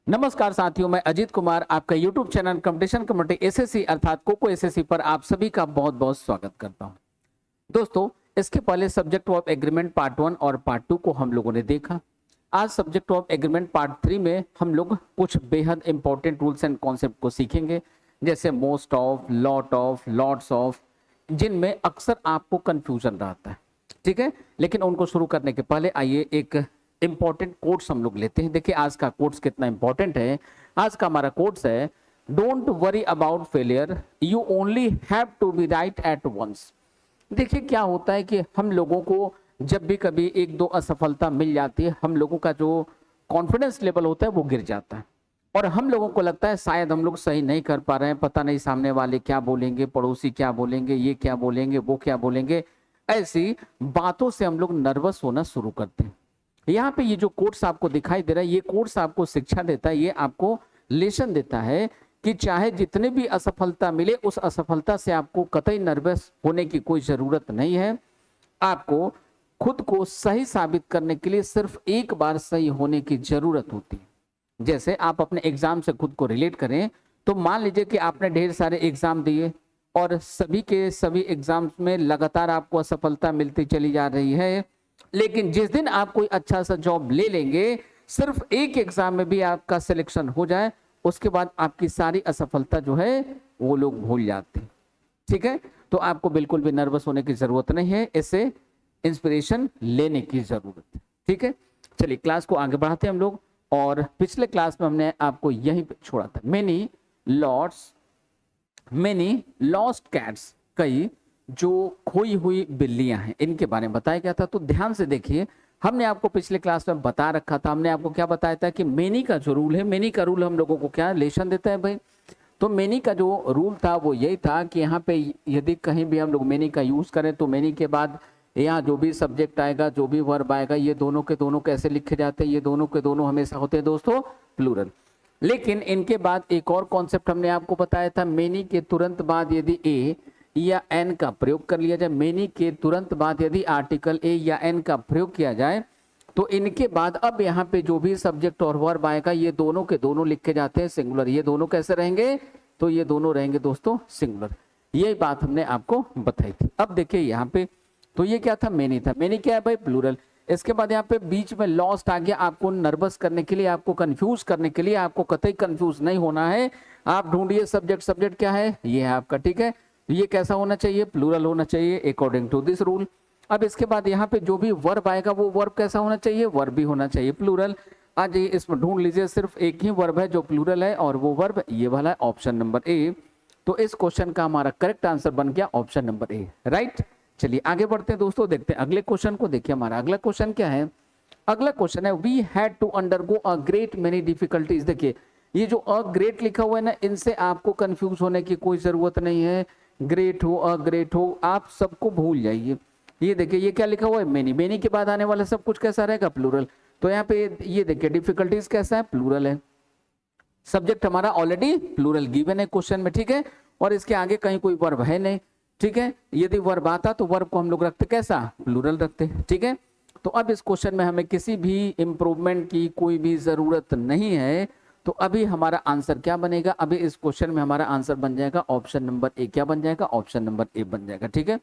नमस्कार साथियों, मैं अजीत कुमार आपका YouTube channel competition committee SSC अर्थात कोको एसएससी पर आप सभी का बहुत बहुत स्वागत करता हूं। दोस्तों, इसके पहले सब्जेक्ट ऑफ एग्रीमेंट पार्ट 1 और पार्ट 2 को हम लोगों ने देखा। आज सब्जेक्ट ऑफ एग्रीमेंट पार्ट 3 में हम लोग कुछ बेहद इंपॉर्टेंट रूल्स एंड कॉन्सेप्ट को सीखेंगे, जैसे most of, lot of, lots of, जिनमें अक्सर आपको कंफ्यूजन रहता है। ठीक है, लेकिन उनको शुरू करने के पहले आइए एक इंपॉर्टेंट कोट्स हम लोग लेते हैं। देखिए आज का कोट्स कितना इंपॉर्टेंट है। आज का हमारा कोट्स है, don't worry about failure, you only have to be right at once. देखिए क्या होता है कि हम लोगों को जब भी कभी एक दो असफलता मिल जाती है, हम लोगों का जो कॉन्फिडेंस लेवल होता है वो गिर जाता है और हम लोगों को लगता है शायद हम लोग सही नहीं कर पा रहे हैं, पता नहीं सामने वाले क्या बोलेंगे, पड़ोसी क्या बोलेंगे, ये क्या बोलेंगे, वो क्या बोलेंगे। ऐसी बातों से हम लोग नर्वस होना शुरू करते हैं। यहाँ पे ये जो कोर्स आपको दिखाई दे रहा है, ये कोर्स आपको शिक्षा देता है, ये आपको लेसन देता है कि चाहे जितने भी असफलता मिले, उस असफलता से आपको कतई नर्वस होने की कोई जरूरत नहीं है। आपको खुद को सही साबित करने के लिए सिर्फ एक बार सही होने की जरूरत होती है। जैसे आप अपने एग्जाम से खुद को रिलेट करें तो मान लीजिए कि आपने ढेर सारे एग्जाम दिए और सभी के सभी एग्जाम्स में लगातार आपको असफलता मिलती चली जा रही है, लेकिन जिस दिन आप कोई अच्छा सा जॉब ले लेंगे, सिर्फ एक एग्जाम में भी आपका सिलेक्शन हो जाए, उसके बाद आपकी सारी असफलता जो है वो लोग भूल जाते हैं। ठीक है, तो आपको बिल्कुल भी नर्वस होने की जरूरत नहीं है, इससे इंस्पिरेशन लेने की जरूरत है। ठीक है, चलिए क्लास को आगे बढ़ाते हैं हम लोग। और पिछले क्लास में हमने आपको यहीं पे छोड़ा था, मेनी लॉस्ट कैट्स, कई जो खोई हुई बिल्लियां हैं, इनके बारे में बताया गया था। तो ध्यान से देखिए, हमने आपको पिछले क्लास में बता रखा था, हमने आपको क्या बताया था कि मेनी का जो रूल है, मेनी का रूल हम लोगों को क्या लेसन देता है भाई। तो मेनी का जो रूल था वो यही था कि यहाँ पे यदि कहीं भी हम लोग मेनी का यूज करें तो मेनी के बाद यहाँ जो भी सब्जेक्ट आएगा, जो भी वर्ब आएगा, ये दोनों के दोनों कैसे लिखे जाते हैं, ये दोनों के दोनों हमेशा होते हैं दोस्तों प्लूरल। लेकिन इनके बाद एक और कॉन्सेप्ट हमने आपको बताया था, मेनी के तुरंत बाद यदि ए या एन का प्रयोग कर लिया जाए, मेनी के तुरंत बाद यदि आर्टिकल ए या एन का प्रयोग किया जाए तो इनके बाद अब यहाँ पे जो भी सब्जेक्ट और वर्ब आएगा, ये दोनों के दोनों लिखे जाते हैं सिंगुलर। ये दोनों कैसे रहेंगे, तो ये दोनों रहेंगे दोस्तों सिंगुलर। यही बात हमने आपको बताई थी। अब देखिए यहाँ पे, तो ये क्या था, मेनी था। मेनी क्या है भाई, प्लूरल। इसके बाद यहाँ पे बीच में लॉस्ट आ गया, आपको नर्वस करने के लिए, आपको कंफ्यूज करने के लिए। आपको कतई कंफ्यूज नहीं होना है, आप ढूंढिए सब्जेक्ट क्या है, ये है आपका। ठीक है, ये कैसा होना चाहिए, प्लूरल होना चाहिए अकॉर्डिंग टू दिस रूल। अब इसके बाद यहाँ पे जो भी वर्ब आएगा वो वर्ब कैसा होना चाहिए, वर्ब भी होना चाहिए प्लूरल। आज ये इसमें ढूंढ लीजिए, सिर्फ एक ही वर्ब है जो प्लूरल है और वो वर्ब ये वाला है, ऑप्शन नंबर ए। तो इस क्वेश्चन का हमारा करेक्ट आंसर बन गया ऑप्शन नंबर ए, राइट। चलिए आगे बढ़ते हैं दोस्तों, देखते हैं अगले क्वेश्चन को। देखिए हमारा अगला क्वेश्चन क्या है, अगला क्वेश्चन है, we had to undergo a great many difficulties. देखिए ये जो अ ग्रेट लिखा हुआ है ना, इनसे आपको कंफ्यूज होने की कोई जरूरत नहीं है। ग्रेट हो, अ ग्रेट हो, आप सबको भूल जाइए। ये देखिए ये क्या लिखा हुआ है, मेनी। मेनी के बाद आने वाला सब कुछ कैसा रहेगा, प्लूरल। तो यहाँ पे ये देखिए डिफिकल्टीज कैसा है, प्लूरल है। सब्जेक्ट हमारा ऑलरेडी प्लूरल गिवन है क्वेश्चन में। ठीक है, और इसके आगे कहीं कोई वर्ब है नहीं। ठीक है, यदि वर्ब आता तो वर्ब को हम लोग रखते कैसा, प्लूरल रखते। ठीक है, तो अब इस क्वेश्चन में हमें किसी भी इंप्रूवमेंट की कोई भी जरूरत नहीं है। तो अभी हमारा आंसर क्या बनेगा, अभी इस क्वेश्चन में हमारा आंसर बन जाएगा ऑप्शन नंबर ए। क्या बन जाएगा, ऑप्शन नंबर ए बन जाएगा। ठीक है,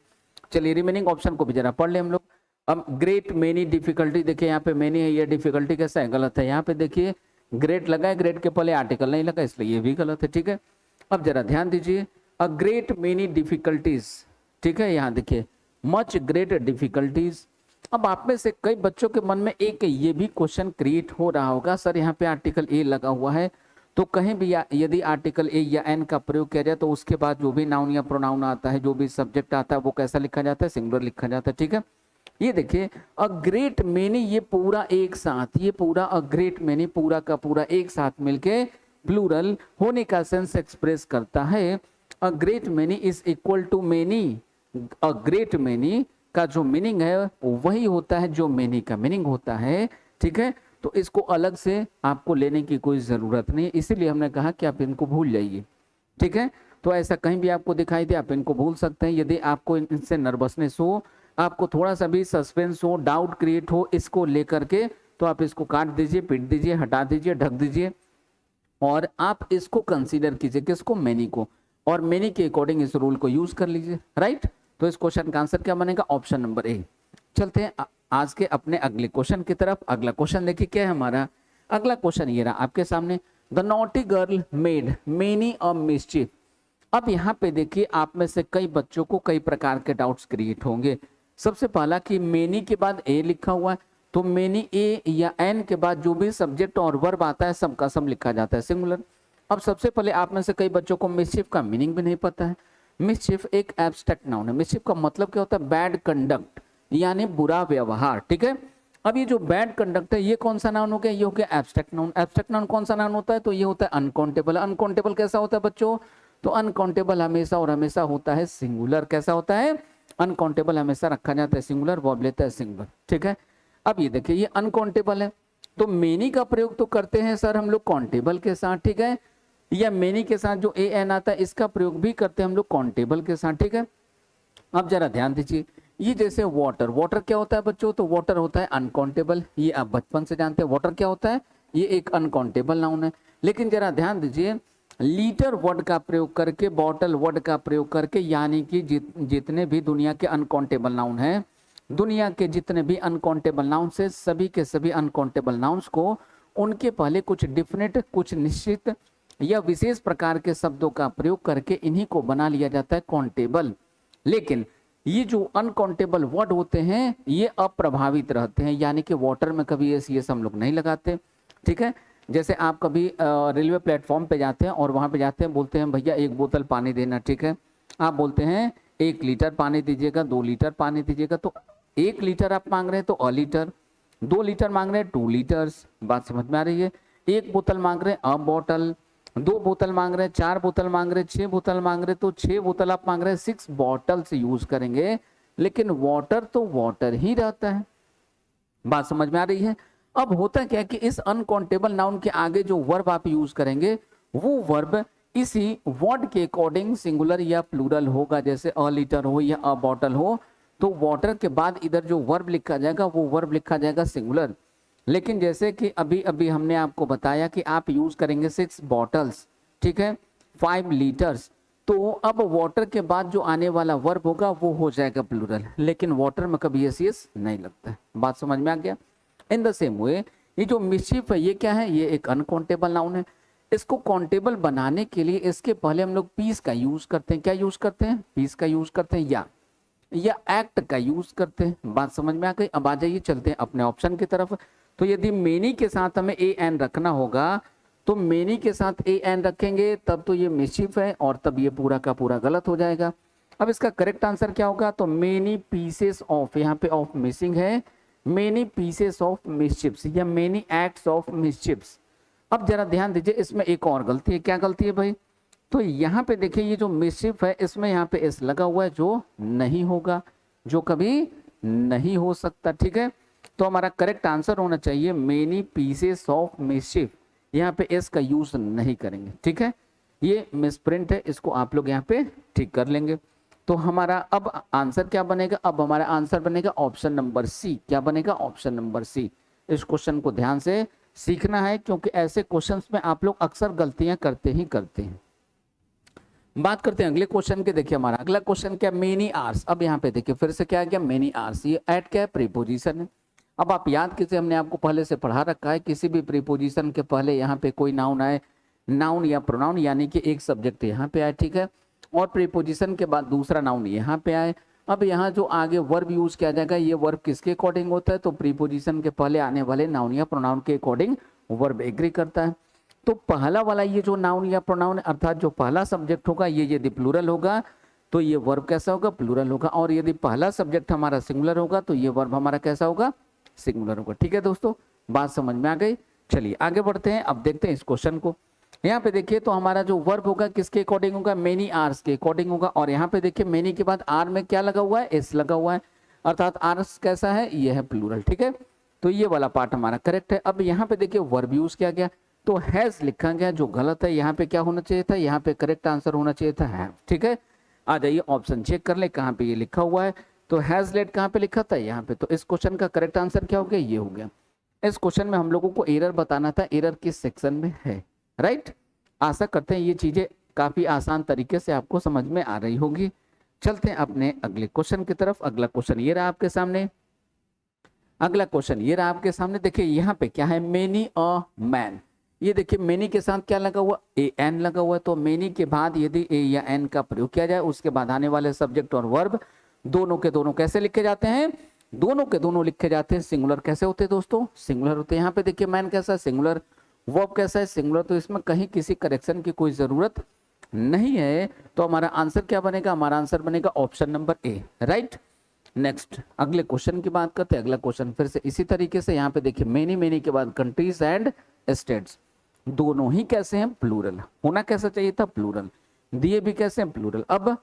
चलिए रिमेनिंग ऑप्शन को भी जरा पढ़ ले हम लोग। अब ग्रेट मेनी डिफिकल्टी, देखिए यहाँ पे मेनी है, ये डिफिकल्टी कैसा है, गलत है। यहाँ पे देखिए ग्रेट लगा है, ग्रेट के पहले आर्टिकल नहीं लगा, इसलिए ये भी गलत है। ठीक है, अब जरा ध्यान दीजिए, अ ग्रेट मेनी डिफिकल्टीज। ठीक है, यहाँ देखिए मच ग्रेट डिफिकल्टीज। अब आप में से कई बच्चों के मन में एक ये भी क्वेश्चन क्रिएट हो रहा होगा, सर यहाँ पे आर्टिकल ए लगा हुआ है, तो कहीं भी यदि आर्टिकल ए या एन का प्रयोग किया जाए तो उसके बाद जो भी नाउन या प्रोनाउन आता है, जो भी सब्जेक्ट आता है, वो कैसा लिखा जाता है, सिंगुलर लिखा जाता है। ठीक है, ये देखिए अ ग्रेट मेनी, ये पूरा एक साथ, ये पूरा अ ग्रेट मेनी पूरा का पूरा एक साथ मिलके प्लूरल होने का सेंस एक्सप्रेस करता है। A great many is equal to many. A great many का जो मीनिंग है वही होता है जो मेनी का मीनिंग होता है। ठीक है, तो इसको अलग से आपको लेने की कोई जरूरत नहीं, इसीलिए हमने कहा कि आप इनको भूल जाइए। ठीक है, तो ऐसा कहीं भी आपको दिखाई दे आप इनको भूल सकते हैं। यदि आपको इनसे नर्वसनेस हो, आपको थोड़ा सा भी सस्पेंस हो, डाउट क्रिएट हो इसको लेकर के, तो आप इसको काट दीजिए, पीट दीजिए, हटा दीजिए, ढक दीजिए। और आप इसको कंसीडर कीजिए, किसको, मेनी को, और मेनी के अकॉर्डिंग इस रूल को यूज कर लीजिए, राइट। तो इस क्वेश्चन का आंसर क्या बनेगा, ऑप्शन नंबर ए। चलते हैं आज के अपने अगले क्वेश्चन की तरफ। अगला क्वेश्चन देखिए क्या है हमारा। अगला क्वेश्चन ये रहा आपके सामने, the naughty girl made many a mischief. अब यहाँ पे देखिए आप में से कई बच्चों को कई प्रकार के डाउट्स क्रिएट होंगे। सबसे पहला कि मेनी के बाद ए लिखा हुआ है, तो मेनी ए या एन के बाद जो भी सब्जेक्ट और वर्ब आता है सबका सब लिखा जाता है सिंगुलर। अब सबसे पहले आप में से कई बच्चों को मिस्चिफ का मीनिंग भी नहीं पता है। मिस्चिफ एक एब्स्ट्रैक्ट नाउन है। मिस्चिफ का मतलब क्या होता है, बैड कंडक्ट, यानी बुरा व्यवहार, ठीक है। अब ये जो बैड कंडक्ट है ये कौन सा नाउन हो गया, ये हो गया एब्स्ट्रैक्ट नाउन। एब्स्ट्रैक्ट नाउन कौन सा नाउन होता है, तो ये होता है अनकाउंटेबल। अनकाउंटेबल कैसा होता है बच्चों, तो अनकाउंटेबल हमेशा और हमेशा होता है सिंगुलर। कैसा होता है, अनकाउंटेबल हमेशा रखा जाता है सिंगुलर, वर्ब लेता है सिंगुलर, ठीक है। अब ये देखिए ये अनकाउंटेबल है, तो मेनी का प्रयोग तो करते हैं सर हम लोग काउंटेबल के साथ, ठीक है, या मेनी के साथ जो ए एन आता है इसका प्रयोग भी करते हैं हम लोग काउंटेबल के साथ, ठीक है। अब जरा ध्यान दीजिए, ये जैसे वाटर, वाटर क्या होता है बच्चों, तो वाटर होता है अनकाउंटेबल, ये आप बचपन से जानते हैं वाटर क्या होता है, ये एक अनकाउंटेबल नाउन है। लेकिन जरा ध्यान दीजिए, लीटर वर्ड का प्रयोग करके, बॉटल वर्ड का प्रयोग करके, यानी कि जितने भी दुनिया के अनकाउंटेबल नाउन हैं, दुनिया के जितने भी अनकाउंटेबल नाउन से सभी के सभी अनकाउंटेबल नाउन्स को उनके पहले कुछ डिफिनेट, कुछ निश्चित या विशेष प्रकार के शब्दों का प्रयोग करके इन्हीं को बना लिया जाता है काउंटेबल। लेकिन ये जो अनकाउंटेबल वर्ड होते हैं ये अप्रभावित रहते हैं, यानी कि वाटर में कभी ये हम लोग नहीं लगाते, ठीक है। जैसे आप कभी रेलवे प्लेटफॉर्म पे जाते हैं और वहां पे जाते हैं, बोलते हैं भैया एक बोतल पानी देना, ठीक है। आप बोलते हैं 1 लीटर पानी दीजिएगा, 2 लीटर पानी दीजिएगा, तो 1 लीटर आप मांग रहे हैं तो अ लीटर, 2 लीटर मांग रहे हैं 2 लीटर्स, बात समझ में आ रही है। 1 बोतल मांग रहे हैं अ बोतल, 2 बोतल मांग रहे हैं, 4 बोतल मांग रहे हैं, 6 बोतल मांग रहे हैं, तो 6 बोतल आप मांग रहे हैं, 6 बॉटल्स यूज करेंगे। लेकिन वाटर तो वाटर ही रहता है, बात समझ में आ रही है। अब होता क्या है कि इस अनकाउंटेबल नाउन के आगे जो वर्ब आप यूज करेंगे वो वर्ब इसी वर्ड के अकॉर्डिंग सिंगुलर या प्लूरल होगा। जैसे अ लीटर हो या अ बॉटल हो, तो वाटर के बाद इधर जो वर्ब लिखा जाएगा वो वर्ब लिखा जाएगा सिंगुलर। लेकिन जैसे कि अभी अभी हमने आपको बताया कि आप यूज करेंगे 6 बॉटल्स, ठीक है, 5 लीटर्स, तो अब वाटर के बाद जो आने वाला वर्ब होगा वो हो जाएगा प्लूरल, लेकिन वाटर में कभी एस नहीं लगता है, बात समझ में आ गया। इन द सेम वे ये जो मिस्चिफ है ये क्या है, ये एक अनकाउंटेबल नाउन है। इसको काउंटेबल बनाने के लिए इसके पहले हम लोग पीस का यूज करते हैं। क्या यूज करते हैं, पीस का यूज करते हैं या एक्ट का यूज करते हैं, बात समझ में आ गई। अब आ जाइए चलते हैं अपने ऑप्शन की तरफ। तो यदि मेनी के साथ हमें ए एन रखना होगा तो मेनी के साथ ए एन रखेंगे तब तो ये मिस्चिफ है और तब ये पूरा का पूरा गलत हो जाएगा। अब इसका करेक्ट आंसर क्या होगा, तो मेनी पीसेस ऑफ, यहाँ पे ऑफ मिसिंग है, मेनी पीसेस ऑफ मिस्चिप्स या मेनी एक्ट्स ऑफ मिस्चिप्स। अब जरा ध्यान दीजिए इसमें एक और गलती है। क्या गलती है भाई, तो यहाँ पे देखिए ये जो मिस्चिफ है इसमें यहाँ पे एस लगा हुआ है जो नहीं होगा, जो कभी नहीं हो सकता, ठीक है। तो हमारा करेक्ट आंसर होना चाहिए मेनी पीसेस ऑफ मिस्चिफ, यहाँ पे एस का यूज नहीं करेंगे, ठीक है। ये मिसप्रिंट है, इसको आप लोग यहाँ पे ठीक कर लेंगे। तो हमारा अब आंसर क्या बनेगा, अब हमारा आंसर बनेगा ऑप्शन नंबर सी। क्या बनेगा, ऑप्शन नंबर सी। इस क्वेश्चन को ध्यान से सीखना है क्योंकि ऐसे क्वेश्चंस में आप लोग अक्सर गलतियां करते ही करते हैं। बात करते हैं अगले क्वेश्चन के। देखिए हमारा अगला क्वेश्चन क्या, मेनी आवर्स। अब यहाँ पे देखिए फिर से क्या आ गया, मेनी आवर्स। ये ऐड क्या है, प्रीपोजिशन है। अब आप याद कीजिए हमने आपको पहले से पढ़ा रखा है, किसी भी प्रीपोजिशन के पहले यहाँ पे कोई नाउन आए, नाउन या प्रोनाउन, यानी कि एक सब्जेक्ट यहाँ पे आए, ठीक है, और प्रीपोजिशन के बाद दूसरा नाउन यहाँ पे आए। अब यहाँ जो आगे वर्ब यूज किया जाएगा ये वर्ब किसके अकॉर्डिंग होता है, तो प्रीपोजिशन के पहले आने वाले नाउन या प्रोनाउन के अकॉर्डिंग वर्ब एग्री करता है। तो पहला वाला ये जो नाउन या प्रोनाउन अर्थात जो पहला सब्जेक्ट होगा ये यदि प्लूरल होगा तो ये वर्ब कैसा होगा, प्लूरल होगा। और यदि पहला सब्जेक्ट हमारा सिंगुलर होगा तो ये वर्ब हमारा कैसा होगा, सिंगुलर होगा। ठीक है दोस्तों, बात समझ में आ गई। चलिए आगे बढ़ते हैं, अब देखते हैं इस क्वेश्चन को। यहाँ पे देखिए तो हमारा जो वर्ब होगा किसके अकॉर्डिंग होगा, मेनी आर्स के अकॉर्डिंग होगा। और यहाँ पे देखिए मेनी के बाद आर में क्या लगा हुआ है, एस लगा हुआ है, अर्थात आर्स कैसा है, ये है प्लूरल। ठीक है, तो ये वाला पार्ट हमारा करेक्ट है। अब यहाँ पे देखिए वर्ब यूज किया गया तो हैज लिखा गया जो गलत है। यहाँ पे क्या होना चाहिए था, यहाँ पे करेक्ट आंसर होना चाहिए था हैव। ठीक है, आ जाइए ऑप्शन चेक कर ले कहाँ पे ये लिखा हुआ है। तो हैज लेट कहाँ पे लिखा था, यहाँ पे। तो इस क्वेश्चन का करेक्ट आंसर क्या हो गया, ये हो गया। इस क्वेश्चन में हम लोगों को एरर बताना था, एरर किस सेक्शन में है। राइट। आशा करते हैं ये चीजें काफी आसान तरीके से आपको समझ में आ रही होगी। चलते हैं अपने अगले क्वेश्चन की तरफ। अगला क्वेश्चन ये रहा आपके सामने। अगला क्वेश्चन ये रहा आपके सामने। देखिए यहाँ पे क्या है, मेनी अ मैन। ये देखिए मेनी के साथ क्या लगा हुआ, ए एन लगा हुआ है। तो मेनी के बाद यदि ए या एन का प्रयोग किया जाए, उसके बाद आने वाले सब्जेक्ट और वर्ब दोनों के दोनों कैसे लिखे जाते हैं, दोनों के दोनों लिखे जाते हैं सिंगुलर। कैसे होते हैं दोस्तों, सिंगुलर होते हैं। यहाँ पे देखिए मैन कैसा है, सिंगुलर। वर्ब कैसा है, सिंगुलर। तो इसमें कहीं किसी करेक्शन की कोई जरूरत नहीं है। तो हमारा आंसर क्या बनेगा, हमारा आंसर बनेगा option number A, right. Next अगले क्वेश्चन की बात करते हैं। अगला क्वेश्चन फिर से इसी तरीके से, यहाँ पे देखिए मेनी मेनी के बाद कंट्रीज एंड स्टेट्स, दोनों ही कैसे हैं, प्लूरल। होना कैसा चाहिए था, प्लूरल। दिए भी कैसे हैं, प्लूरल। अब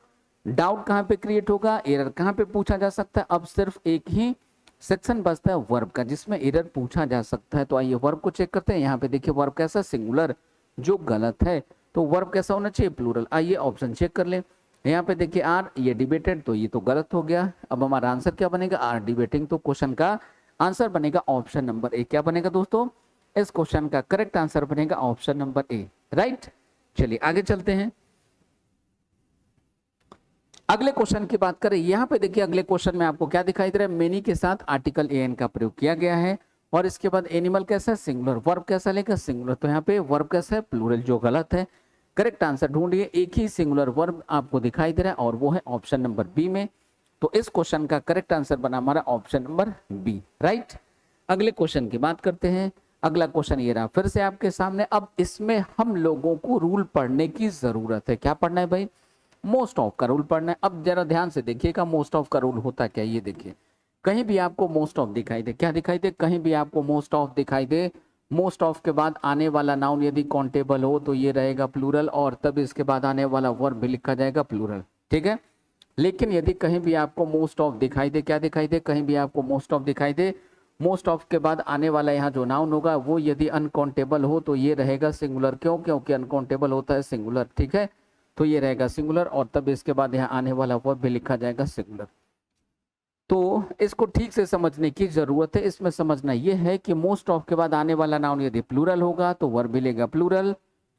डाउट कहाँ पे क्रिएट होगा, एरर कहाँ पे पूछा जा सकता है। अब सिर्फ एक ही सेक्शन बचता है वर्ब का, जिसमें एरर पूछा जा सकता है। तो आइए वर्ब को चेक करते हैं। यहाँ पे देखिए वर्ब कैसा, सिंगुलर, जो गलत है। तो वर्ब कैसा होना चाहिए, प्लूरल। आइए ऑप्शन चेक कर ले। यहाँ पे देखिए आर, ये डिबेटेड, तो ये तो गलत हो गया। अब हमारा आंसर क्या बनेगा, आर डिबेटिंग। तो क्वेश्चन का आंसर बनेगा ऑप्शन नंबर ए। क्या बनेगा दोस्तों, इस क्वेश्चन का करेक्ट आंसर बनेगा ऑप्शन नंबर ए, राइट। चलिए आगे चलते हैं। अगले क्वेश्चन की बात करें। यहाँ पे देखिए अगले क्वेश्चन में आपको क्या दिखाई दे रहा है, मेनी के साथ आर्टिकल ए एन का प्रयोग किया गया है। और इसके बाद एनिमल कैसा है, सिंगुलर। वर्ब कैसा लेगा, सिंगुलर। तो यहाँ पे वर्ब कैसा है, प्लूरल, जो गलत है। करेक्ट आंसर ढूंढिए। एक ही सिंगुलर वर्ब आपको दिखाई दे रहा है और वो है ऑप्शन नंबर बी में। तो इस क्वेश्चन का करेक्ट आंसर बना हमारा ऑप्शन नंबर बी, राइट। अगले क्वेश्चन की बात करते हैं। अगला क्वेश्चन ये रहा फिर से आपके सामने। अब इसमें हम लोगों को रूल पढ़ने की जरूरत है। क्या पढ़ना है भाई, मोस्ट ऑफ का रूल पढ़ना है। अब जरा ध्यान से देखिएगा मोस्ट ऑफ का रूल होता क्या। ये देखिए कहीं भी आपको मोस्ट ऑफ दिखाई दे, क्या दिखाई दे, कहीं भी आपको मोस्ट ऑफ दिखाई दे, मोस्ट ऑफ के बाद आने वाला नाउन यदि काउंटेबल हो तो ये रहेगा प्लूरल, और तब इसके बाद आने वाला वर्ब भी लिखा जाएगा प्लूरल, ठीक है। लेकिन यदि कहीं भी आपको मोस्ट ऑफ दिखाई दे, क्या दिखाई दे, कहीं भी आपको मोस्ट ऑफ दिखाई दे, मोस्ट ऑफ के बाद आने वाला यहाँ जो नाउन होगा वो यदि अनकाउंटेबल हो तो ये रहेगा सिंगुलर। क्यों, क्योंकि अनकाउंटेबल होता है सिंगुलर, ठीक है। तो ये रहेगा सिंगुलर, और तब इसके बाद यहाँ आने वाला वर्ब भी लिखा जाएगा सिंगुलर। तो इसको ठीक से समझने की जरूरत है। इसमें समझना यह है कि मोस्ट ऑफ के बाद आने वाला नाउन यदि प्लूरल होगा तो वर्ब भी लेगा प्लूरल।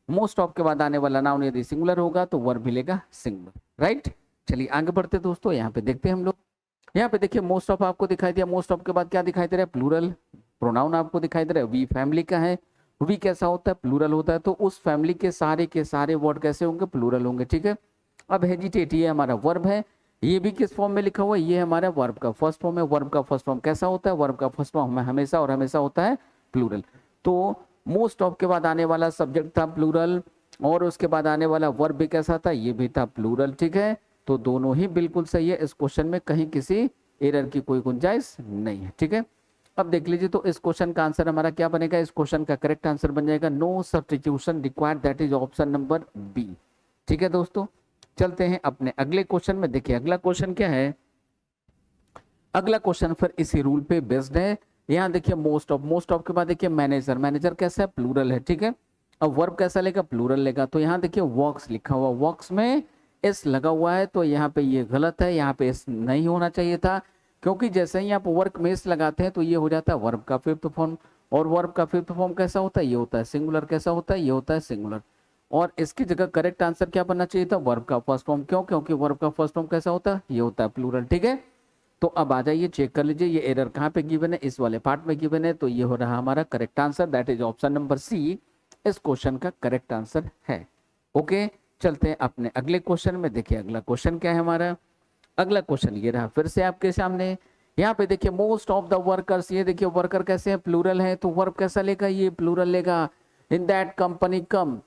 मोस्ट ऑफ के बाद आने वाला नाउन यदि सिंगुलर होगा तो वर्ब भी लेगा सिंगुलर, राइट। चलिए आगे बढ़ते दोस्तों। यहाँ पे देखते हैं हम लोग। यहाँ पे देखिए मोस्ट ऑफ आपको दिखाई दिया, मोस्ट ऑफ के बाद क्या दिखाई दे रहा है, प्लूरल। प्रोनाउन आपको दिखाई दे रहा है, वी फैमिली का है। वी कैसा होता है, प्लूरल होता है। तो उस फैमिली के सारे वर्ड कैसे होंगे, प्लूरल होंगे, ठीक है। अब हेजिटेट ये हमारा वर्ब है, ये भी किस फॉर्म में लिखा हुआ है, ये हमारा वर्ब का फर्स्ट फॉर्म है। वर्ब का फर्स्ट फॉर्म कैसा होता है, वर्ब का फर्स्ट फॉर्म हमेशा और हमेशा होता है प्लूरल। तो मोस्ट ऑफ के बाद आने वाला सब्जेक्ट था प्लूरल, और उसके बाद आने वाला वर्ब भी कैसा था, ये भी था प्लूरल, ठीक है। तो दोनों ही बिल्कुल सही है। इस क्वेश्चन में कहीं किसी एरर की कोई गुंजाइश नहीं है, ठीक है। अब देख लीजिए तो इस क्वेश्चन का आंसर हमारा क्या बनेगा, इस क्वेश्चन का करेक्ट आंसर बन जाएगा no substitution required, that is option number B, ठीक है दोस्तों। चलते हैं अपने अगले क्वेश्चन में। देखिए अगला क्वेश्चन क्या है, अगला क्वेश्चन फिर इसी रूल पे बेस्ड है। यहाँ देखिए मोस्ट ऑफ के बाद देखिए मैनेजर, मैनेजर कैसा है, प्लूरल है, ठीक है। अब वर्ब कैसा लेगा, प्लूरल लेगा। तो यहाँ देखिए वर्क्स लिखा हुआ, वर्क्स में एस लगा हुआ है, तो यहाँ पे ये गलत है, यहाँ पे एस नहीं होना चाहिए था, क्योंकि जैसे ही आप वर्क में एस लगाते हैं तो ये हो जाता है वर्ब का फिफ्थ फॉर्म, और वर्ब का फिफ्थ फॉर्म कैसा होता है, ये होता है सिंगुलर। कैसा होता है, ये होता है सिंगुलर। और इसकी जगह करेक्ट आंसर क्या बनना चाहिए था, वर्ब का फर्स्ट फॉर्म। क्यों, क्योंकि वर्ब का फर्स्ट फॉर्म कैसा होता है, ये होता है प्लूरल, ठीक है। तो अब आ जाइए चेक कर लीजिए ये एरर कहाँ पे गिवन है, इस वाले पार्ट में गिवन है। तो ये हो रहा हमारा correct answer, that is option number C, इस क्वेश्चन का करेक्ट आंसर है। ओके, चलते हैं अपने अगले क्वेश्चन में। देखिए अगला क्वेश्चन क्या है हमारा, अगला क्वेश्चन ये रहा फिर से आपके सामने। यहाँ पे देखिए मोस्ट ऑफ द वर्कर्स, ये देखिए वर्कर कैसे हैं, प्लूरल है, तो वर्ब कैसा लेगा, ये प्लूरल लेगा। In that company come,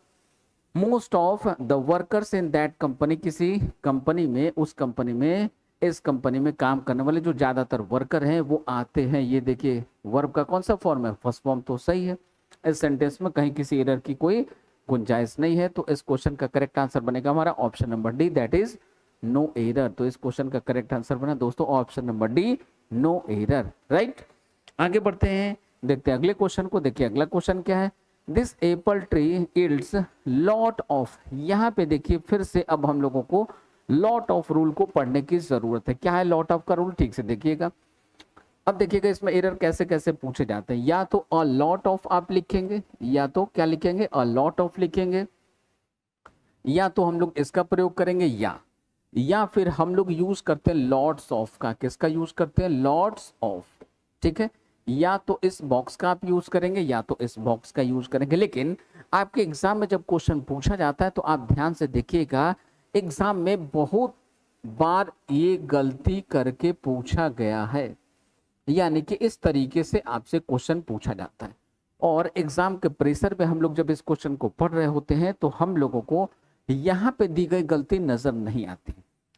most of the workers in that company, किसी कंपनी में, उस कंपनी में, इस कंपनी में काम करने वाले जो ज्यादातर वर्कर हैं वो आते हैं। ये देखिए वर्ब का कौन सा फॉर्म है, फर्स्ट फॉर्म, तो सही है। इस सेंटेंस में कहीं किसी एरर की कोई गुंजाइश नहीं है। तो इस क्वेश्चन का करेक्ट आंसर बनेगा हमारा option number D, that is no error. तो इस क्वेश्चन का करेक्ट आंसर बना दोस्तों option number D, no error, right. आगे बढ़ते हैं, देखते हैं अगले क्वेश्चन को। देखिए अगला क्वेश्चन क्या है, this Apple tree yields lot of, यहाँ पे देखिए फिर से अब हम लोगों को लॉट ऑफ रूल को पढ़ने की जरूरत है। क्या है लॉट ऑफ का रूल, ठीक से देखिएगा। अब देखिएगा इसमें एरर कैसे कैसे पूछे जाते हैं, या तो अ लॉट ऑफ आप लिखेंगे, या तो क्या लिखेंगे, अ लॉट ऑफ लिखेंगे, या तो हम लोग इसका प्रयोग करेंगे, या फिर हम लोग यूज करते हैं लॉट्स ऑफ का। किसका यूज करते हैं, लॉट्स ऑफ, ठीक है। या तो इस बॉक्स का आप यूज करेंगे, या तो इस बॉक्स का यूज करेंगे। लेकिन आपके एग्जाम में जब क्वेश्चन पूछा जाता है तो आप ध्यान से देखिएगा, एग्जाम में बहुत बार ये गलती करके पूछा गया है, यानी कि इस तरीके से आपसे क्वेश्चन पूछा जाता है। और एग्जाम के प्रेशर पे हम लोग जब इस क्वेश्चन को पढ़ रहे होते हैं तो हम लोगों को यहाँ पे दी गई गलती नजर नहीं आती।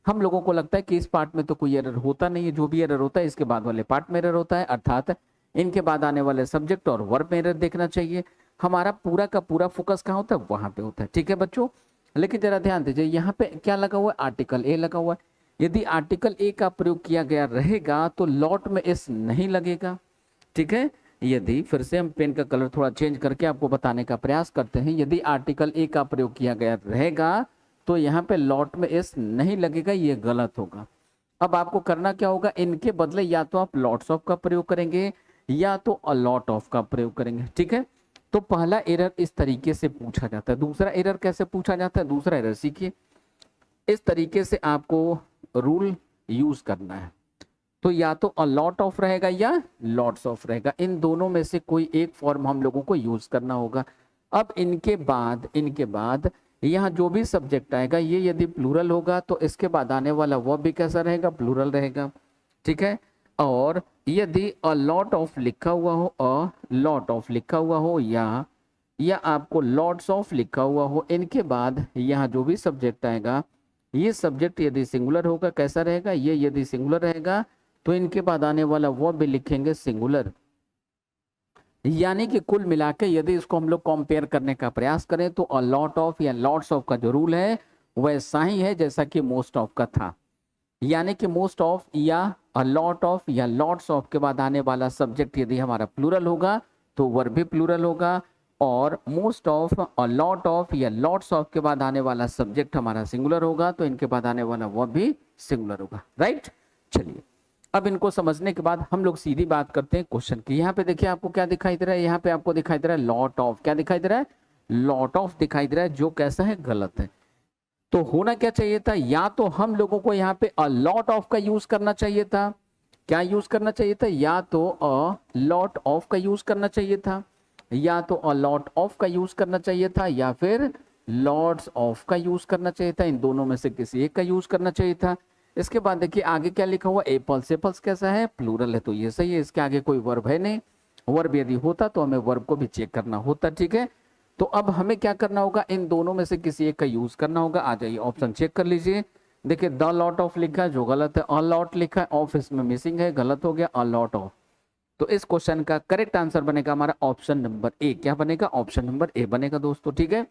हम लोगों को लगता है कि इस पार्ट में तो कोई एरर होता नहीं है, जो भी एरर होता है इसके बाद वाले पार्ट में एरर होता है, अर्थात इनके बाद आने वाले सब्जेक्ट और वर्ब में एरर देखना चाहिए। हमारा पूरा का पूरा फोकस कहाँ होता है, वहां पे होता है, ठीक है बच्चों। लेकिन जरा ध्यान दीजिए, यहाँ पे क्या लगा हुआ है, आर्टिकल ए लगा हुआ है। यदि आर्टिकल ए का प्रयोग किया गया रहेगा तो लॉट में एस नहीं लगेगा, ठीक है। यदि फिर से हम पेन का कलर थोड़ा चेंज करके आपको बताने का प्रयास करते हैं, यदि आर्टिकल ए का प्रयोग किया गया रहेगा तो यहाँ पे लॉट में एस नहीं लगेगा, ये गलत होगा। अब आपको करना क्या होगा, इनके बदले या तो आप लॉट्स ऑफ का प्रयोग करेंगे या तो अ लॉट ऑफ का प्रयोग करेंगे, ठीक है। तो पहला एरर इस तरीके से पूछा जाता है। दूसरा एरर कैसे पूछा जाता है, दूसरा एरर सीखिए। इस तरीके से आपको रूल यूज करना है, तो या तो अ लॉट ऑफ रहेगा या लॉट्स ऑफ रहेगा, इन दोनों में से कोई एक फॉर्म हम लोगों को यूज करना होगा। अब इनके बाद यहाँ जो भी सब्जेक्ट आएगा ये यदि प्लूरल होगा तो इसके बाद आने वाला वर्ब भी कैसा रहेगा, प्लूरल रहेगा, ठीक है। और यदि अ लॉट ऑफ लिखा हुआ हो, अ लॉट ऑफ लिखा हुआ हो, या आपको लॉट्स ऑफ लिखा हुआ हो, इनके बाद यहाँ जो भी सब्जेक्ट आएगा ये सब्जेक्ट यदि सिंगुलर होगा कैसा रहेगा, ये यदि सिंगुलर रहेगा तो इनके बाद आने वाला वो भी लिखेंगे सिंगुलर। यानी कि कुल मिला के यदि इसको हम लोग कंपेयर करने का प्रयास करें तो अ लॉट ऑफ या लॉट्स ऑफ का जो रूल है वैसा ही है जैसा कि मोस्ट ऑफ का था। यानी कि मोस्ट ऑफ या अ लॉट ऑफ या लॉट्स ऑफ के बाद आने वाला सब्जेक्ट यदि हमारा प्लूरल होगा तो वर्ब भी प्लूरल होगा, और most of a lot of या लॉट्स ऑफ के बाद आने वाला सब्जेक्ट हमारा सिंगुलर होगा तो इनके बाद आने वाला वर्ब भी सिंगुलर होगा, राइट। चलिए अब इनको समझने के बाद हम लोग सीधी बात करते हैं क्वेश्चन की। यहाँ पे देखिए आपको क्या दिखाई दे रहा है, यहाँ पे आपको दिखाई दे रहा है लॉट ऑफ, क्या दिखाई दे रहा है, लॉट ऑफ दिखाई दे रहा है, जो कैसा है, गलत है। तो होना क्या चाहिए था, या तो हम लोगों को यहाँ पे अ लॉट ऑफ का यूज करना चाहिए था, क्या यूज करना चाहिए था, या तो अ लॉट ऑफ का यूज करना चाहिए था, या तो अ लॉट ऑफ का यूज करना चाहिए था, या फिर लॉट्स ऑफ का यूज करना चाहिए था। इन दोनों में से किसी एक का यूज करना चाहिए था। इसके बाद देखिए आगे क्या लिखा हुआ, एपल्स, एपल्स कैसा है, प्लूरल है तो ये सही है। इसके आगे कोई वर्ब है नहीं, वर्ब यदि होता तो हमें वर्ब को भी चेक करना होता, ठीक है। तो अब हमें क्या करना होगा, इन दोनों में से किसी एक का यूज करना होगा। आ जाइए ऑप्शन चेक कर लीजिए। देखिए द लॉट ऑफ लिखा है जो गलत है, अ लॉट लिखा है, ऑफ इसमें मिसिंग है, गलत हो गया, अ लॉट ऑफ। तो इस क्वेश्चन का करेक्ट आंसर बनेगा हमारा ऑप्शन नंबर ए। क्या बनेगा, ऑप्शन नंबर ए बनेगा दोस्तों, ठीक है।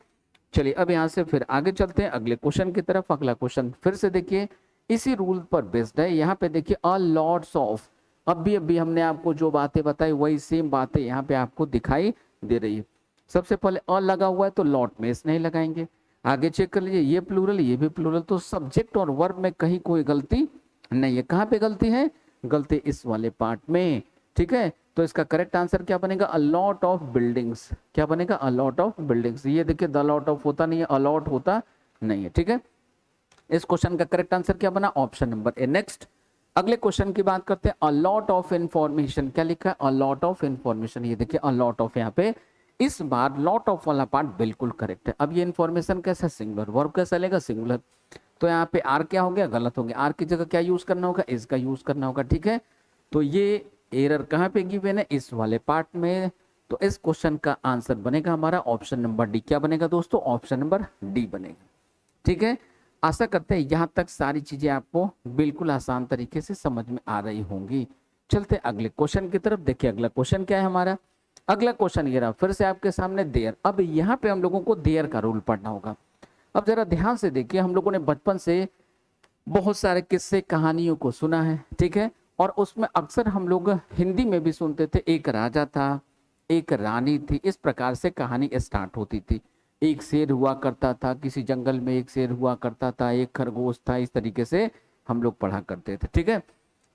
चलिए अब यहाँ से फिर आगे चलते हैं अगले क्वेश्चन की तरफ। अगला क्वेश्चन फिर से देखिए इसी रूल पर बेस्ड है। यहाँ पे देखिए अ लॉट्स ऑफ, अभी हमने आपको जो बातें बताई वही सेम बातें यहाँ पे आपको दिखाई दे रही है। सबसे पहले अ लगा हुआ है तो लॉट में इस नहीं लगाएंगे। आगे चेक कर लीजिए, ये प्लूरल ये भी प्लूरल, तो सब्जेक्ट और वर्ब में कहीं कोई गलती नहीं है। कहाँ पे गलती है, गलती इस वाले पार्ट में, ठीक है। तो इसका करेक्ट आंसर क्या बनेगा, अ लॉट ऑफ बिल्डिंग्स। क्या बनेगा, अ लॉट ऑफ बिल्डिंग्स। ये देखिए द लॉट ऑफ होता नहीं है, अलॉट होता नहीं है, ठीक है। इस क्वेश्चन का करेक्ट आंसर क्या बना, ऑप्शन नंबर ए। नेक्स्ट अगले क्वेश्चन की बात करते हैं, अ लॉट ऑफ इंफॉर्मेशन। क्या लिखा है, अ लॉट ऑफ इंफॉर्मेशन। ये देखिए अ लॉट ऑफ, यहाँ पे इस बार लॉट ऑफ वाला पार्ट बिल्कुल करेक्ट है। अब ये इंफॉर्मेशन कैसा, सिंगुलर, वर्ब कैसा लेगा, सिंगुलर। तो यहाँ पे आर क्या हो गया, गलत हो गया। आर की जगह क्या यूज करना होगा, इसका यूज करना होगा, ठीक है। तो ये एरर कहाँ पे गिवन है, इस वाले पार्ट में। तो इस क्वेश्चन का आंसर बनेगा हमारा ऑप्शन नंबर डी। क्या बनेगा दोस्तों, ऑप्शन नंबर डी बनेगा, ठीक है। आशा करते हैं यहाँ तक सारी चीजें आपको बिल्कुल आसान तरीके से समझ में आ रही होंगी। चलते अगले क्वेश्चन की तरफ। देखिए अगला क्वेश्चन क्या है हमारा, अगला क्वेश्चन ये रहा फिर से आपके सामने, देयर। अब यहाँ पे हम लोगों को देयर का रूल पढ़ना होगा। अब जरा ध्यान से देखिए, हम लोगों ने बचपन से बहुत सारे किस्से कहानियों को सुना है, ठीक है। और उसमें अक्सर हम लोग हिंदी में भी सुनते थे, एक राजा था, एक रानी थी, इस प्रकार से कहानी स्टार्ट होती थी। एक शेर हुआ करता था, किसी जंगल में एक शेर हुआ करता था, एक खरगोश था, इस तरीके से हम लोग पढ़ा करते थे, ठीक है।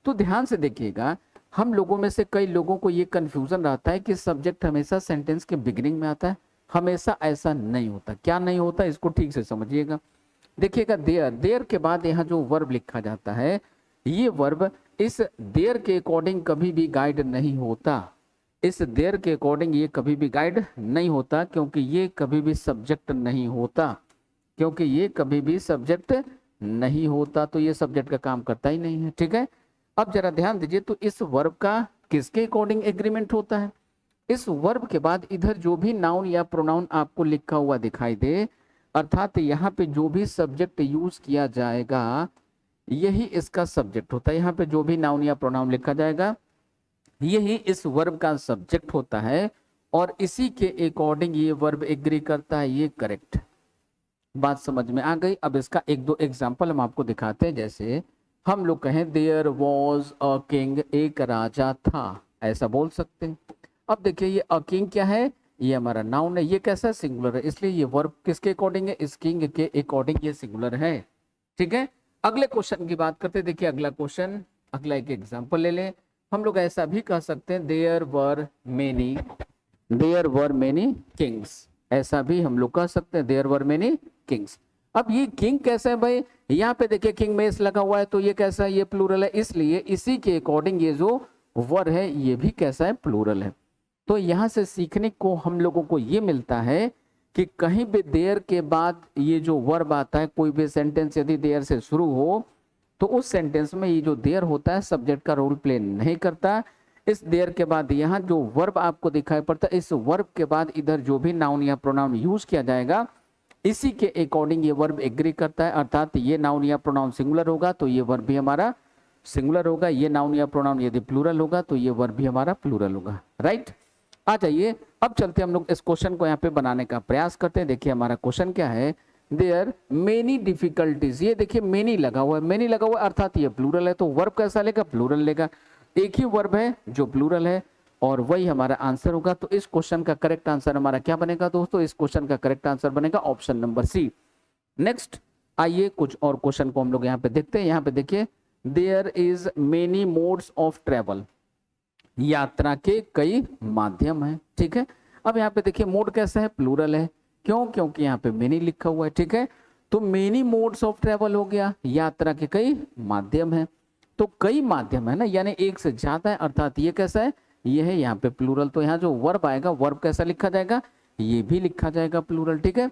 तो ध्यान से देखिएगा, हम लोगों में से कई लोगों को ये कंफ्यूजन रहता है कि सब्जेक्ट हमेशा सेंटेंस के बिगिनिंग में आता है। हमेशा ऐसा नहीं होता। क्या नहीं होता, इसको ठीक से समझिएगा। देखिएगा, देयर, देयर के बाद यहाँ जो वर्ब लिखा जाता है, ये वर्ब इस देयर के अकॉर्डिंग कभी भी गाइड नहीं होता। इस देयर के अकॉर्डिंग ये कभी भी गाइड नहीं होता, क्योंकि ये कभी भी सब्जेक्ट नहीं होता। क्योंकि ये कभी भी सब्जेक्ट नहीं होता, तो ये सब्जेक्ट का काम करता ही नहीं है। ठीक है, अब जरा ध्यान दीजिए, तो इस वर्ब का किसके अकॉर्डिंग एग्रीमेंट होता है? इस वर्ब के बाद इधर जो भी नाउन या प्रोनाउन आपको लिखा हुआ दिखाई दे, अर्थात यहाँ पे जो भी सब्जेक्ट यूज किया जाएगा यही इसका सब्जेक्ट होता है। यहाँ पे जो भी नाउन या प्रोनाउन लिखा जाएगा यही इस वर्ब का सब्जेक्ट होता है, और इसी के अकॉर्डिंग ये वर्ब एग्री करता है। ये करेक्ट बात समझ में आ गई। अब इसका एक दो एग्जाम्पल हम आपको दिखाते हैं। जैसे हम लोग कहें देयर वॉज अ किंग, एक राजा था, ऐसा बोल सकते हैं। अब देखिए, ये अ किंग क्या है? ये हमारा नाउन है। ये कैसा है? सिंगुलर है, इसलिए ये वर्ब किसके अकॉर्डिंग है? इस किंग के अकॉर्डिंग ये सिंगुलर है। ठीक है, अगले क्वेश्चन की बात करते हैं। देखिए अगला क्वेश्चन, अगला एक एग्जाम्पल ले लें। हम लोग ऐसा भी कह सकते हैं देयर वर मेनी किंग्स, ऐसा भी हम लोग कह सकते हैं देयर वर मेनी किंग्स। अब ये किंग कैसा है भाई? यहाँ पे देखिए किंग में एस लगा हुआ है, तो ये कैसा है? ये प्लूरल है, इसलिए इसी के अकॉर्डिंग ये जो वर है ये भी कैसा है? प्लूरल है। तो यहाँ से सीखने को हम लोगों को ये मिलता है कि कहीं भी देयर के बाद ये जो वर्ब आता है, कोई भी सेंटेंस यदि देयर से शुरू हो तो उस सेंटेंस में ये जो देयर होता है सब्जेक्ट का रोल प्ले नहीं करता। इस देयर के बाद यहाँ जो वर्ब आपको दिखाई पड़ता है, इस वर्ब के बाद इधर जो भी नाउन या प्रोनाउन यूज किया जाएगा इसी के अकॉर्डिंग ये वर्ब एग्री करता है। अर्थात ये नाउन या प्रोनाउन सिंगुलर होगा तो ये वर्ब भी हमारा सिंगुलर होगा। ये नाउन या प्रोनाउन यदि प्लूरल होगा तो ये वर्ब भी हमारा प्लूरल होगा। राइट, आ जाइए अब चलते हम लोग इस क्वेश्चन को यहाँ पे बनाने का प्रयास करते हैं। देखिए हमारा क्वेश्चन क्या है? There many difficulties. ये देखिए मेनी लगा हुआ है, मेनी लगा हुआ है अर्थात ये प्लूरल है, तो वर्ब कैसा लेगा? प्लूरल लेगा। एक ही वर्ब है जो प्लूरल है और वही हमारा आंसर होगा। तो इस क्वेश्चन का करेक्ट आंसर हमारा क्या बनेगा दोस्तों? इस क्वेश्चन का करेक्ट आंसर बनेगा ऑप्शन नंबर सी। नेक्स्ट आइए कुछ और क्वेश्चन को हम लोग यहाँ पे देखते हैं। यहाँ पे देखिए there is many modes of travel, यात्रा के कई माध्यम है। ठीक है, अब यहाँ पे देखिए मोड कैसा है? प्लूरल है। क्यों? क्योंकि यहाँ पे मेनी लिखा हुआ है। ठीक है, तो मेनी मोड्स ऑफ ट्रेवल हो गया, यात्रा के कई माध्यम है। तो कई माध्यम है ना, यानी एक से ज्यादा है, अर्थात ये कैसा है? ये है यहाँ पे प्लूरल। तो यहाँ जो वर्ब आएगा वर्ब कैसा लिखा जाएगा? ये भी लिखा जाएगा प्लूरल। ठीक है,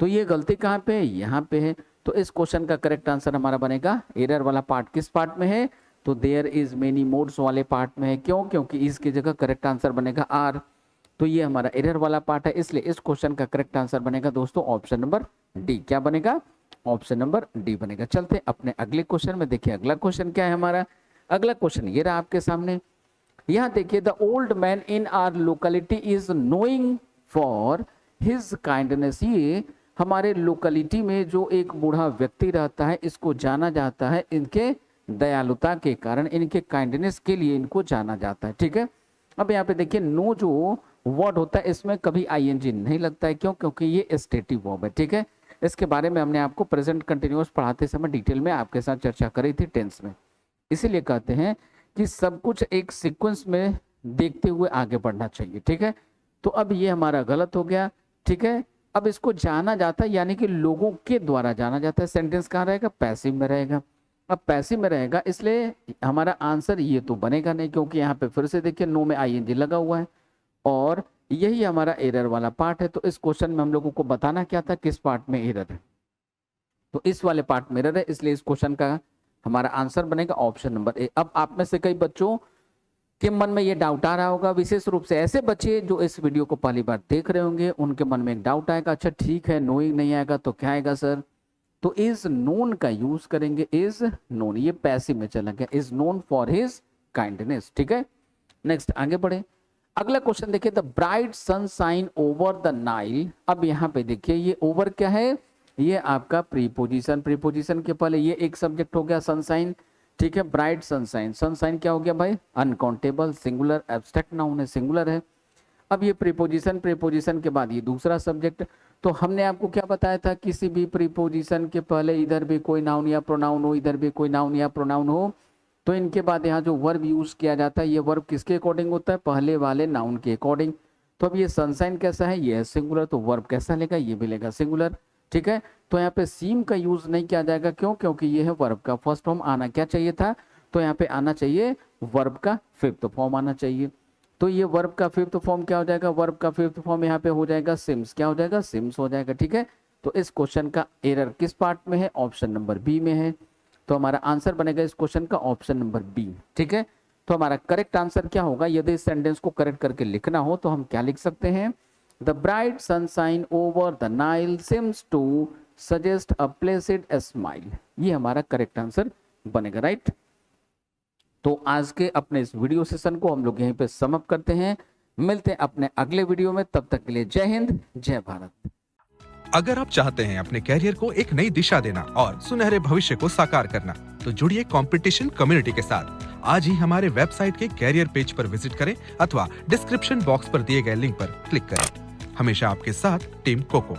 तो ये गलती कहाँ पे है? यहाँ पे है। तो इस क्वेश्चन का करेक्ट आंसर हमारा बनेगा, एरर वाला पार्ट किस पार्ट में है? तो देयर इज मेनी मोड्स वाले पार्ट में है। क्यों? क्योंकि इसकी जगह करेक्ट आंसर बनेगा आर। तो ये हमारा एरर वाला पार्ट है, इसलिए इस क्वेश्चन का करेक्ट आंसर बनेगा दोस्तों ऑप्शन नंबर डी। क्या बनेगा? ऑप्शन नंबर डी बनेगा। चलते अपने अगले क्वेश्चन में। देखिए अगला क्वेश्चन क्या है हमारा? अगला क्वेश्चन ये रहा आपके सामने। यहाँ देखिए the old man in are locality is knowing for his kindness. ये हमारे लोकेलिटी में जो एक बूढ़ा व्यक्ति रहता है इसको जाना जाता है इनके दयालुता के कारण, इनके काइंडनेस के लिए इनको जाना जाता है। ठीक है, अब यहाँ पे देखिए नो जो वर्ड होता है इसमें कभी आईएनजी नहीं लगता है। क्यों? क्योंकि ये स्टेटिव वर्ब है। ठीक है, इसके बारे में हमने आपको प्रेजेंट कंटिन्यूअस पढ़ाते समय डिटेल में आपके साथ चर्चा करी थी टेंस में। इसीलिए कहते हैं कि सब कुछ एक सीक्वेंस में देखते हुए आगे बढ़ना चाहिए। ठीक है, तो अब ये हमारा गलत हो गया। ठीक है, अब इसको जाना जाता है यानी कि लोगों के द्वारा जाना जाता है। सेंटेंस कहाँ रहेगा? पैसिव में रहेगा। अब पैसिव में रहेगा इसलिए हमारा आंसर ये तो बनेगा नहीं, क्योंकि यहाँ पे फिर से देखिए नो में आईएनजी लगा हुआ है और यही हमारा एरर वाला पार्ट है। तो इस क्वेश्चन में हम लोगों को बताना क्या था, किस पार्ट में एरर है? तो इस वाले पार्ट में एरर है, इसलिए इस क्वेश्चन का हमारा आंसर बनेगा ऑप्शन नंबर ए। अब आप में से कई बच्चों के मन में ये डाउट आ रहा होगा, विशेष रूप से ऐसे बच्चे जो इस वीडियो को पहली बार देख रहे होंगे, उनके मन में एक डाउट आएगा, अच्छा ठीक है नोइंग नहीं आएगा तो क्या आएगा सर? तो इज नोन का यूज करेंगे। इज नोन ये पैसिव में चला गया, is known for his kindness. ठीक है, नेक्स्ट आगे बढ़े। अगला क्वेश्चन देखिए the bright sunshine over the Nile. अब यहाँ पे देखिए ये ओवर क्या है? ये आपका प्रीपोजिशन, प्रीपोजिशन के पहले ये एक सब्जेक्ट हो गया सनशाइन। ठीक है, ब्राइट सनशाइन, सनशाइन क्या हो गया भाई? अनकाउंटेबल, सिंगुलर, एब्स्ट्रैक्ट नाउन है, सिंगुलर है। अब ये प्रीपोजिशन, प्रीपोजिशन के बाद ये दूसरा सब्जेक्ट। तो हमने आपको क्या बताया था, किसी भी प्रीपोजिशन के पहले इधर भी कोई नाउन या प्रोनाउन हो, इधर भी कोई नाउन या प्रोनाउन हो तो इनके बाद यहाँ जो वर्ब यूज किया जाता है, ये वर्ब किसके अकॉर्डिंग होता है, पहले वाले नाउन के अकॉर्डिंग। तो अब ये सनशाइन कैसा है, ये है सिंगुलर, तो वर्ब कैसा लेगा, ये भी लेगा सिंगुलर। ठीक है, तो यहाँ पे सीम का यूज नहीं किया जाएगा, क्यों, क्योंकि ये है वर्ब का फर्स्ट फॉर्म। आना क्या चाहिए था, तो यहाँ पे आना चाहिए वर्ब का फिफ्थ फॉर्म आना चाहिए। तो ये वर्ब का फिफ्थ फॉर्म क्या हो जाएगा, वर्ब का फिफ्थ फॉर्म यहाँ पे हो जाएगा सिम्स, क्या हो जाएगा, सिम्स हो जाएगा। ठीक है, तो इस क्वेश्चन का एरर किस पार्ट में है, ऑप्शन नंबर बी में है। तो हमारा आंसर बनेगा इस क्वेश्चन का ऑप्शन नंबर बी। ठीक है, तो हमारा करेक्ट आंसर क्या होगा, यदि इस सेंटेंस को करेक्ट करके लिखना हो तो हम क्या लिख सकते हैं, the bright sunshine over the Nile seems to suggest a placid smile. ये हमारा करेक्ट आंसर बनेगा, राइट। तो आज के अपने इस वीडियो सेशन को हम लोग यहीं पे सम अप करते हैं, मिलते हैं अपने अगले वीडियो में, तब तक के लिए जय हिंद जय भारत। अगर आप चाहते हैं अपने कैरियर को एक नई दिशा देना और सुनहरे भविष्य को साकार करना, तो जुड़िए कंपटीशन कम्युनिटी के साथ। आज ही हमारे वेबसाइट के कैरियर पेज पर विजिट करें अथवा डिस्क्रिप्शन बॉक्स पर दिए गए लिंक पर क्लिक करें। हमेशा आपके साथ टीम कोको।